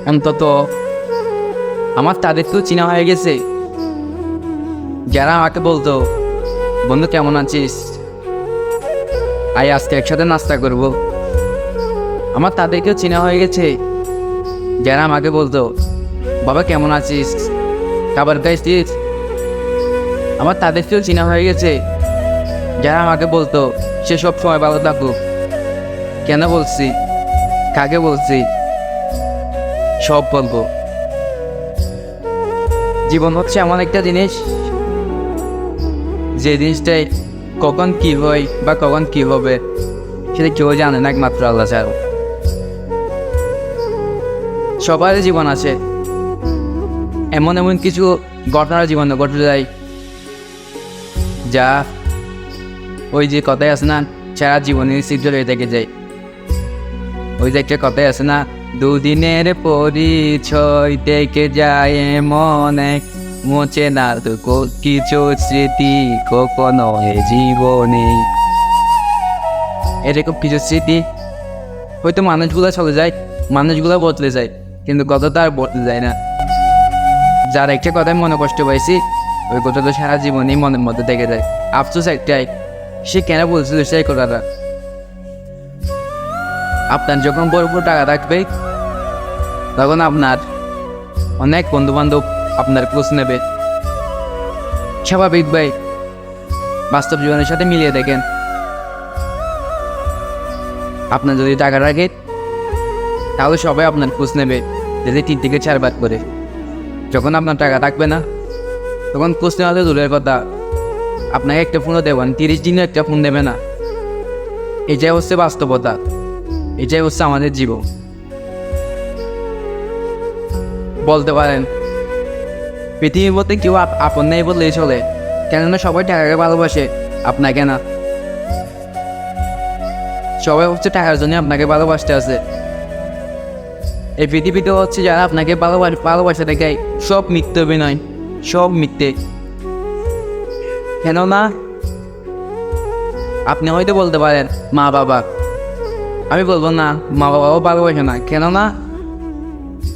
অন্তত আমার তাদের তো চেনা হয়ে গেছে, যারা আমাকে বলতো বন্ধু কেমন আছিস, আজকে একসাথে নাস্তা করব। আমার তাদেরকেও চেনা হয়ে গেছে, যারা আমাকে বলতো বাবা কেমন আছিস, খাবার খাইছিস। আমার তাদেরকেও চেনা হয়ে গেছে, যারা আমাকে বলতো সে সব সময় ভালো থাকুক। কেন বলছি, কাকে বলছি, সব বলবো। জীবন হচ্ছে এমন একটা জিনিস, যে জিনিসটাই কখন কি হয় বা কখন কি হবে সেটা কেউ জানে না, একমাত্র আল্লাহ ছাড়া। সবারই জীবন আছে, এমন এমন কিছু ঘটনার জীবনে ঘটে যায় যা ওই যে কথাই আছে না, সারা জীবনের চিত্র হয়ে থেকে যায়। ওই যে একটা কথাই আছে না, দুদিনের পরিচয় থেকে যায় মনে, মোচে না তো কিছু স্মৃতি কখনো জীবনে। এরকম কিছু স্মৃতি হয়তো মানুষগুলো চলে যায়, মানুষগুলো বদলে যায়, কিন্তু কথা তো আর বদলে যায় না। যার একটা কথায় মনে কষ্ট পাইছি, ওই কথা তো সারা জীবনই মনের মধ্যে থেকে যায়। আফসোস একটাই, সে কেন বলছিল সেই কথাটা। আপনার যখন বড় টাকা থাকবে, তখন আপনার অনেক বন্ধু বান্ধব আপনার খোঁজ নেবে। স্বাভাবিক ভাই, বাস্তব জীবনের সাথে মিলিয়ে দেখেন। আপনার যদি টাকা রাখে, তাহলে সবাই আপনার খোঁজ নেবে, যদি 3 থেকে 4 বার করে। যখন আপনার টাকা থাকবে না, তখন খোঁজ নেওয়া হলে দূরের কথা, আপনাকে একটা ফোনও দেবেন, 30 দিনও একটা ফোন দেবে না। এটাই হচ্ছে বাস্তবতা, এটাই হচ্ছে আমাদের জীবন। বলতে পারেন পৃথিবীর মধ্যে কেউ আপন নেই বললেই চলে, কেননা সবাই টাকাকে ভালোবাসে, আপনাকে না। সবাই হচ্ছে টাকার জন্য আপনাকে ভালোবাসতে আছে। এই পৃথিবীতে হচ্ছে যারা আপনাকে ভালোবাসে দেখায়, সব মিথ্যে অভিনয়, সব মিথ্যে। কেননা আপনি হয়তো বলতে পারেন মা বাবা, আমি বলবো না মা বাবাও ভালোবাসে না। কেননা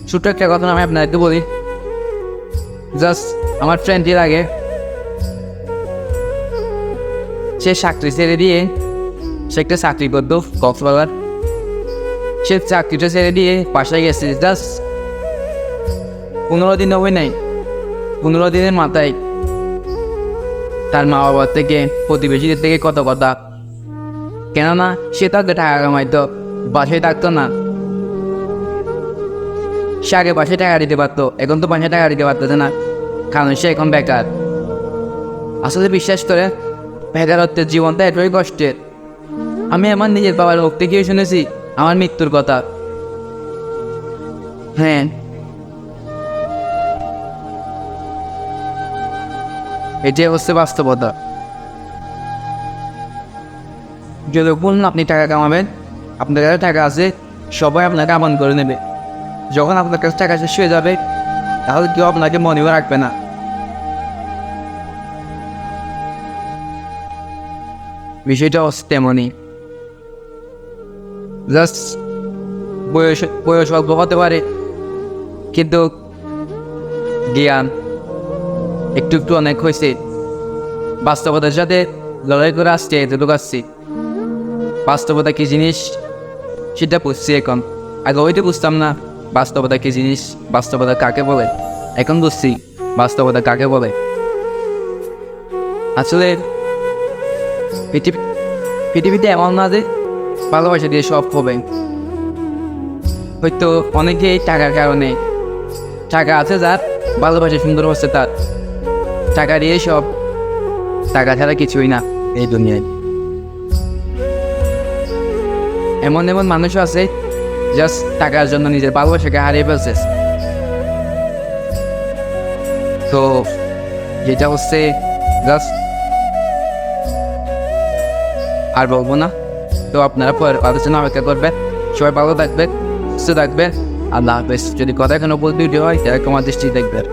ছোট্ট একটা কথা আমি আপনাদেরকে বলি, জাস্ট আমার ফ্রেন্ডের আগে সে চাকরি ছেড়ে দিয়ে, সে একটা চাকরি করতো কক্সবাজার, সে চাকরিটা ছেড়ে দিয়ে বাসায় গেছে। জাস্ট 15 দিন হবে নাই, 15 দিনের মাথায় তার মা বাবার থেকে, প্রতিবেশীদের থেকে কত কথা। কেননা সে তাকে টাকা কামাইতো, বাসায় থাকতো না। সে আগে বাসায় টাকা দিতে পারতো, এখন তো বাসায় টাকা দিতে পারতেছে না, কারণ সে এখন বেকার। আসলে বিশ্বাস করে, বেকারত্বের জীবনটা এতই কষ্টের। আমি আমার নিজের বাবার মুখ থেকেই শুনেছি আমার মৃত্যুর কথা। হ্যাঁ, এটাই হচ্ছে বাস্তবতা। যতক্ষণ আপনি টাকা কামাবেন, আপনার কাছে টাকা আছে, সবাই আপনাকে আপন করে নেবে। যখন আপনার কাছে টাকা শেষ হয়ে যাবে, তাহলে কেউ আপনাকে মনেও রাখবে না। বিষয়টা হচ্ছে তেমনই। জাস্ট বয়স অল্প হতে পারে, কিন্তু জ্ঞান একটু একটু অনেক হয়েছে। বাস্তবতার সাথে লড়াই করে আসছে, এতটুকু আসছি। বাস্তবতা কী জিনিস সেটা বুঝছি এখন, আগে ওইটা বুঝতাম না। বাস্তবতা কী জিনিস, বাস্তবতা কাকে বলে, এখন বুঝছি বাস্তবতা কাকে বলে। আসলে পৃথিবীতে এমন না যে ভালোবাসা দিয়ে সব হবে। হয়তো অনেকেই টাকার কারণে, টাকা আছে যার, ভালোবাসা সুন্দর হচ্ছে তার, টাকা দিয়ে সব, টাকা ছাড়া কিছুই না এই দুনিয়ায়। এমন এমন মানুষও আছে জাস্ট টাকার জন্য নিজের ভালোবাসাকে হারিয়ে ফেলছে। তো যেটা হচ্ছে জাস্ট আর বলবো না। তো আপনারা পরের আলোচনা অপেক্ষা করবেন। সবাই ভালো থাকবেন, সুস্থ থাকবেন। আল্লাহ হাফেজ। যদি কথা এখনো বলতে হয় তাহলে তোমার দৃষ্টি দেখবেন।